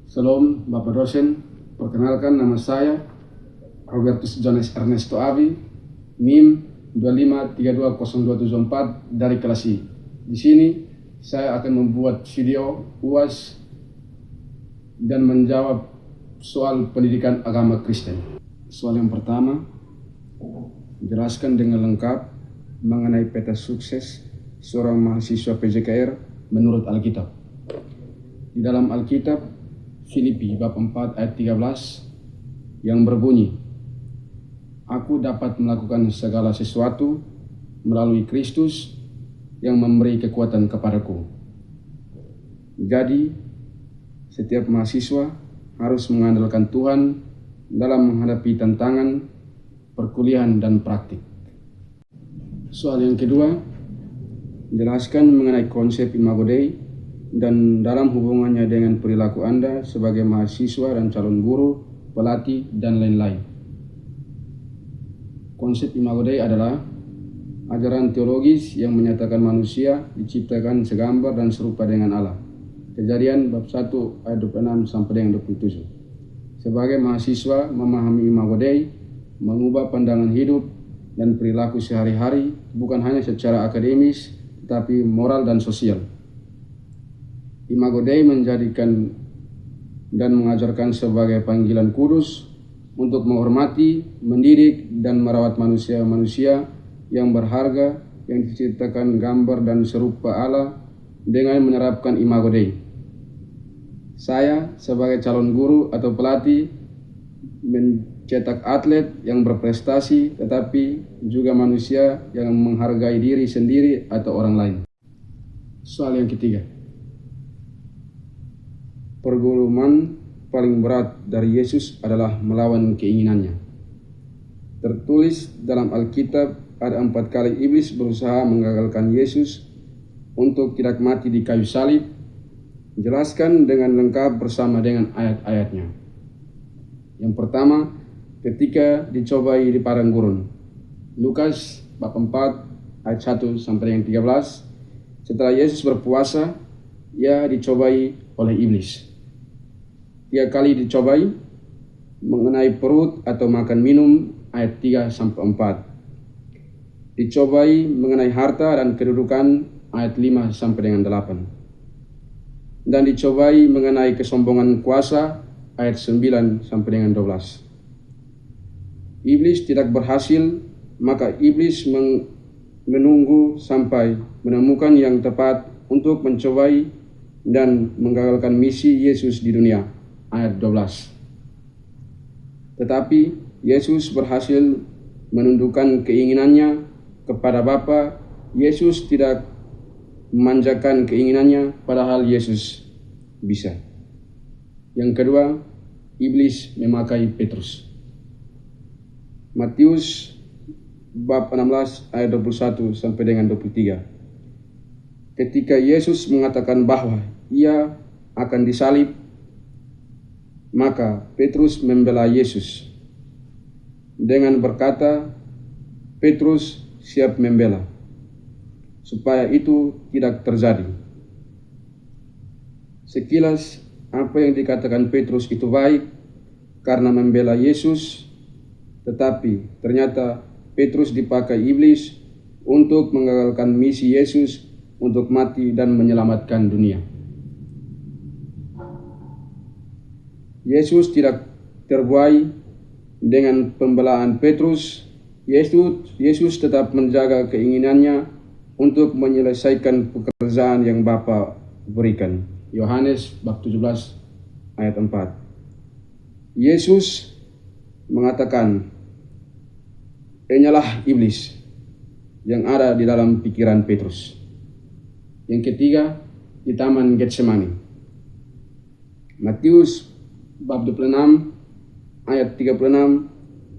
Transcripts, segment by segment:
Salam Bapak dosen, perkenalkan nama saya Robertus Jones Ernesto Abi, NIM 2532024 dari kelas I. Di sini saya akan membuat video UAS dan menjawab soal pendidikan agama Kristen. Soal yang pertama, jelaskan dengan lengkap mengenai peta sukses seorang mahasiswa PJKR menurut Alkitab. Di dalam Alkitab, Filipi bab 4 ayat 13 yang berbunyi, "Aku dapat melakukan segala sesuatu melalui Kristus yang memberi kekuatan kepadaku." Jadi, setiap mahasiswa harus mengandalkan Tuhan dalam menghadapi tantangan perkuliahan dan praktik. Soal yang kedua, jelaskan mengenai konsep Imago Dei dan dalam hubungannya dengan perilaku Anda sebagai mahasiswa dan calon guru, pelatih, dan lain-lain. Konsep Imago Dei adalah ajaran teologis yang menyatakan manusia diciptakan segambar dan serupa dengan Allah. Kejadian bab 1 ayat 26 sampai dengan 27. Sebagai mahasiswa, memahami Imago Dei mengubah pandangan hidup dan perilaku sehari-hari bukan hanya secara akademis, tetapi moral dan sosial. Imago Dei menjadikan dan mengajarkan sebagai panggilan kudus untuk menghormati, mendidik, dan merawat manusia-manusia yang berharga yang diciptakan gambar dan serupa Allah dengan menerapkan Imago Dei. Saya sebagai calon guru atau pelatih mencetak atlet yang berprestasi tetapi juga manusia yang menghargai diri sendiri atau orang lain. Soal yang ketiga, pergumulan paling berat dari Yesus adalah melawan keinginannya. Tertulis dalam Alkitab ada 4 kali iblis berusaha menggagalkan Yesus untuk tidak mati di kayu salib. Jelaskan dengan lengkap bersama dengan ayat-ayatnya. Yang pertama, ketika dicobai di padang gurun. Lukas bab 4 ayat 1 sampai dengan 13. Setelah Yesus berpuasa, ia dicobai oleh iblis. 3 kali dicobai mengenai perut atau makan minum ayat 3 sampai 4. Dicobai mengenai harta dan kedudukan ayat 5 sampai dengan 8. Dan dicobai mengenai kesombongan kuasa ayat 9 sampai dengan 12. Iblis tidak berhasil, maka iblis menunggu sampai menemukan yang tepat untuk mencobai dan menggagalkan misi Yesus di dunia. Ayat 12. Tetapi Yesus berhasil menundukkan keinginannya kepada Bapa. Yesus tidak memanjakan keinginannya, padahal Yesus bisa. Yang kedua, iblis memakai Petrus. Matius bab 16 ayat 21 sampai dengan 23. Ketika Yesus mengatakan bahwa ia akan disalib, maka Petrus membela Yesus dengan berkata, Petrus siap membela, supaya itu tidak terjadi. Sekilas apa yang dikatakan Petrus itu baik karena membela Yesus, tetapi ternyata Petrus dipakai iblis untuk menggagalkan misi Yesus untuk mati dan menyelamatkan dunia. Yesus tidak terbuai dengan pembelaan Petrus. Yesus tetap menjaga keinginannya untuk menyelesaikan pekerjaan yang Bapa berikan. Yohanes bab 17 ayat 4. Yesus mengatakan, "Enyalah iblis yang ada di dalam pikiran Petrus." Yang ketiga, di Taman Getsemani. Matius bab 26 ayat 36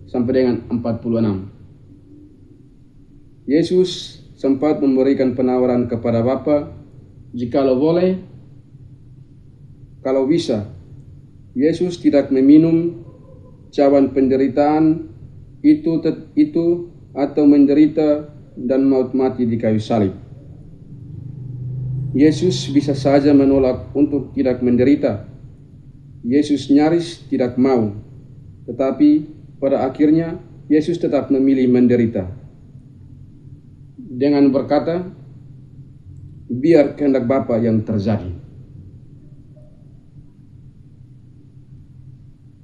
sampai dengan 46. Yesus sempat memberikan penawaran kepada Bapa, jikalau boleh, kalau bisa. Yesus tidak meminum cawan penderitaan itu atau menderita dan maut mati di kayu salib. Yesus bisa saja menolak untuk tidak menderita, Yesus nyaris tidak mau, tetapi pada akhirnya Yesus tetap memilih menderita dengan berkata, "Biar kehendak Bapa yang terjadi."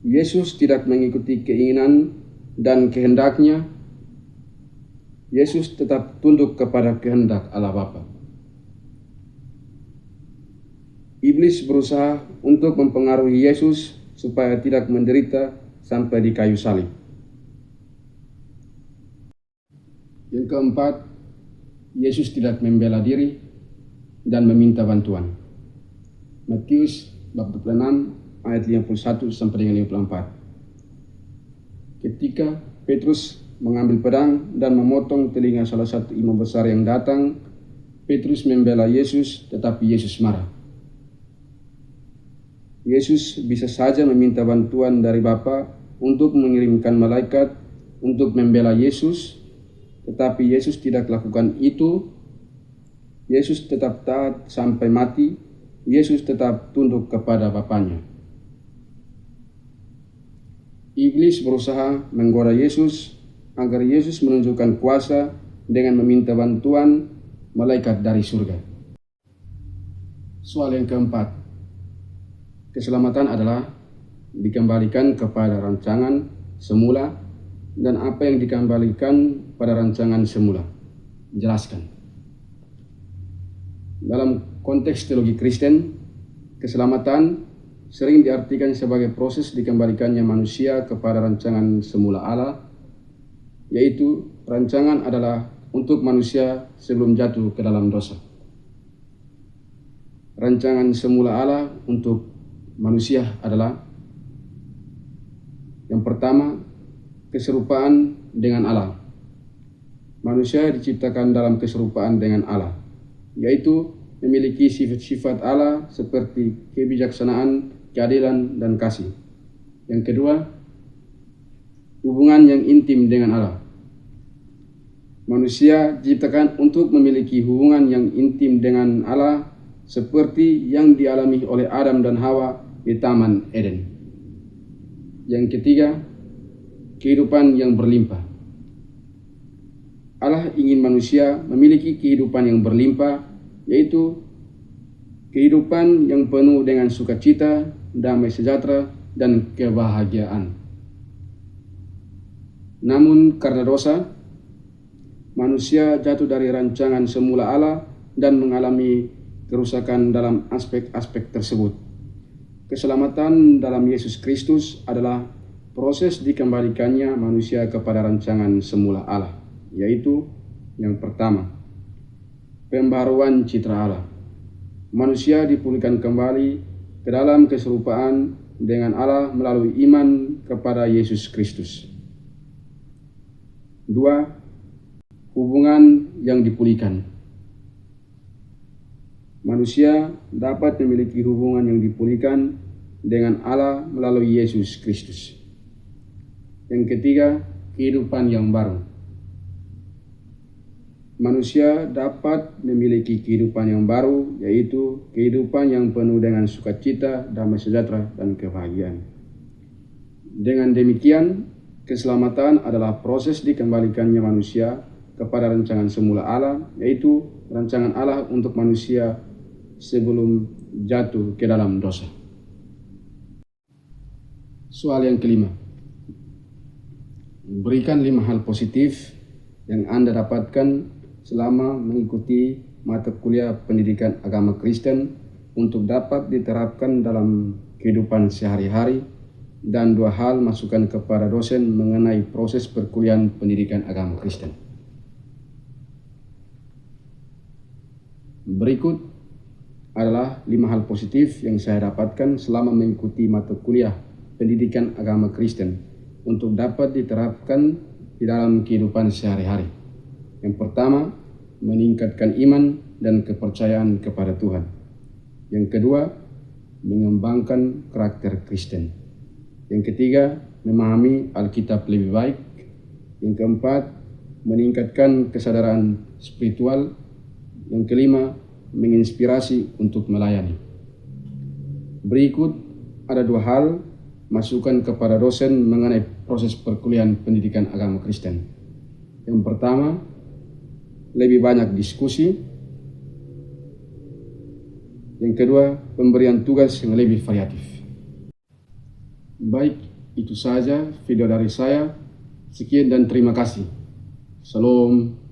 Yesus tidak mengikuti keinginan dan kehendaknya. Yesus tetap tunduk kepada kehendak Allah Bapa. Iblis berusaha untuk mempengaruhi Yesus supaya tidak menderita sampai di kayu salib. Yang keempat, Yesus tidak membela diri dan meminta bantuan. Matius bab 26 ayat 51 sampai dengan 54. Ketika Petrus mengambil pedang dan memotong telinga salah satu imam besar yang datang, Petrus membela Yesus, tetapi Yesus marah. Yesus bisa saja meminta bantuan dari Bapa untuk mengirimkan malaikat untuk membela Yesus, tetapi Yesus tidak lakukan itu. Yesus tetap taat sampai mati. Yesus tetap tunduk kepada Bapanya. Iblis berusaha menggoda Yesus agar Yesus menunjukkan kuasa dengan meminta bantuan malaikat dari surga. Soal yang keempat, keselamatan adalah dikembalikan kepada rancangan semula, dan apa yang dikembalikan pada rancangan semula. Jelaskan. Dalam konteks teologi Kristen, keselamatan sering diartikan sebagai proses dikembalikannya manusia kepada rancangan semula Allah, yaitu rancangan adalah untuk manusia sebelum jatuh ke dalam dosa. Rancangan semula Allah untuk manusia adalah yang pertama, keserupaan dengan Allah. Manusia diciptakan dalam keserupaan dengan Allah, yaitu memiliki sifat-sifat Allah seperti kebijaksanaan, keadilan, dan kasih. Yang kedua, hubungan yang intim dengan Allah. Manusia diciptakan untuk memiliki hubungan yang intim dengan Allah seperti yang dialami oleh Adam dan Hawa di Taman Eden. Yang ketiga, kehidupan yang berlimpah. Allah ingin manusia memiliki kehidupan yang berlimpah, yaitu kehidupan yang penuh dengan sukacita, damai sejahtera, dan kebahagiaan. Namun karena dosa, manusia jatuh dari rancangan semula Allah dan mengalami kerusakan dalam aspek-aspek tersebut. Keselamatan dalam Yesus Kristus adalah proses dikembalikannya manusia kepada rancangan semula Allah, yaitu yang pertama, pembaruan citra Allah. Manusia dipulihkan kembali ke dalam keserupaan dengan Allah melalui iman kepada Yesus Kristus. Dua, hubungan yang dipulihkan. Manusia dapat memiliki hubungan yang dipulihkan dengan Allah melalui Yesus Kristus. Yang ketiga, kehidupan yang baru. Manusia dapat memiliki kehidupan yang baru, yaitu kehidupan yang penuh dengan sukacita, damai sejahtera, dan kebahagiaan. Dengan demikian, keselamatan adalah proses dikembalikannya manusia kepada rancangan semula Allah, yaitu rancangan Allah untuk manusia sebelum jatuh ke dalam dosa. Soal yang kelima, berikan 5 hal positif yang Anda dapatkan selama mengikuti mata kuliah pendidikan agama Kristen untuk dapat diterapkan dalam kehidupan sehari-hari, dan 2 hal masukan kepada dosen mengenai proses perkuliahan pendidikan agama Kristen. Berikut adalah 5 hal positif yang saya dapatkan selama mengikuti mata kuliah pendidikan agama Kristen untuk dapat diterapkan di dalam kehidupan sehari-hari. Yang pertama, meningkatkan iman dan kepercayaan kepada Tuhan. Yang kedua, mengembangkan karakter Kristen. Yang ketiga, memahami Alkitab lebih baik. Yang keempat, meningkatkan kesadaran spiritual. Yang kelima, menginspirasi untuk melayani. Berikut ada dua hal masukan kepada dosen mengenai proses perkuliahan pendidikan agama Kristen. Yang pertama, lebih banyak diskusi. Yang kedua, pemberian tugas yang lebih variatif. Baik, itu saja video dari saya. Sekian dan terima kasih. Salam.